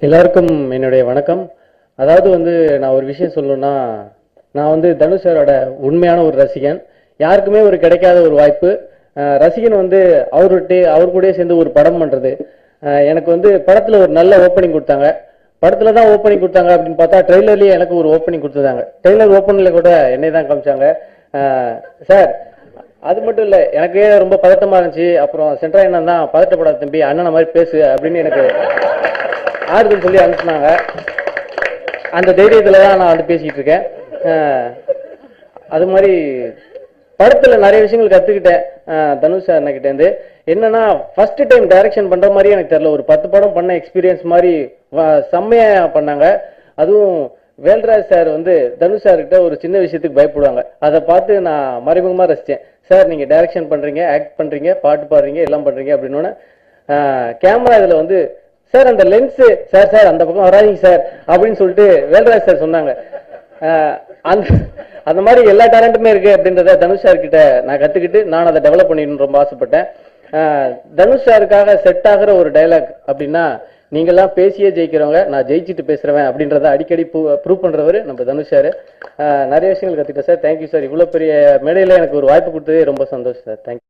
எல்லாருக்கும் என்னுடைய வணக்கம். அதாவது நான் ஒரு விஷயம் சொல்லணும்னா, நான் தனுஷ் சாரோட உண்மையான ஒரு ரசிகன். யாருக்குமே ஒரு கிடைக்காத ஒரு வாய்ப்பு. ரசிகன் அவர் கூடயே சேர்ந்து ஒரு படம் பண்றது. எனக்கு படத்துல ஒரு நல்ல ஓப்பனிங் கொடுத்தாங்க. படத்துல தான் ஓப்பனிங் கொடுத்தாங்க அப்படின்னு பார்த்தா ட்ரெய்லர்லயே எனக்கு ஒரு ஓப்பனிங் கொடுத்துருந்தாங்க. ட்ரெய்லர் ஓப்பனிங்ல கூட என்னை தான் காமிச்சாங்க. சார், அது மட்டும் இல்ல, எனக்கு ரொம்ப பதட்டமா இருந்துச்சு. அப்புறம் சென்ட்ரா என்ன தான் பதட்டப்படாத தம்பி, அண்ணன மாதிரி பேசு அப்படின்னு எனக்கு ஆறுதல் சொல்லி அனுப்புனாங்க. அந்த தைரியத்துல தான் நான் பேசிட்டு இருக்கேன். அது மாதிரி படத்துல நிறைய விஷயங்கள் கத்துக்கிட்டேன் தனுஷ் சார் கிட்ட இருந்து. என்னன்னா, ஃபர்ஸ்ட் டைம் டைரக்ஷன் பண்ற மாதிரி எனக்கு தெரியல. ஒரு 10 படம் பண்ண எக்ஸ்பீரியன்ஸ் மாதிரி செம்மையா பண்ணாங்க. அதுவும் வேல்ராஜ் சார் தனுஷ் சார் கிட்ட ஒரு சின்ன விஷயத்துக்கு பயப்படுவாங்க. அதை பார்த்து நான் மறைமுகமா ரசிச்சேன். சார், நீங்க டைரக்ஷன் பண்றீங்க, ஆக்ட் பண்றீங்க, பாட்டு பாடுறீங்க, எல்லாம் பண்றீங்க அப்படின்னு கேமரா இதுல சார் அந்த லென்ஸ் சார் சார் அந்த பக்கம் வராதிங்க சார் அப்படின்னு சொல்லிட்டு வேல்ராஜ் சார் சொன்னாங்க. அந்த மாதிரி எல்லா டேலண்ட்டுமே இருக்கு அப்படின்றத தனுஷ் சார் கிட்ட நான் கத்துக்கிட்டு நான் அதை டெவலப் பண்ணிடணும்னு ரொம்ப ஆசைப்பட்டேன். தனுஷ் சாருக்காக செட் ஆகிற ஒரு டைலாக் அப்படின்னா, நீங்கெல்லாம் பேசியே ஜெயிக்கிறவங்க, நான் ஜெயிச்சுட்டு பேசுறேன் அப்படின்றத அடிக்கடி ப்ரூவ் பண்றவர் நம்ம தனுஷ் சார். நிறைய விஷயங்கள் கத்துக்கிட்டேன் சார். Thank you sir. இவ்வளவு பெரிய மேடையில எனக்கு ஒரு வாய்ப்பு கொடுத்ததே ரொம்ப சந்தோஷம் சார். தேங்க்யூ.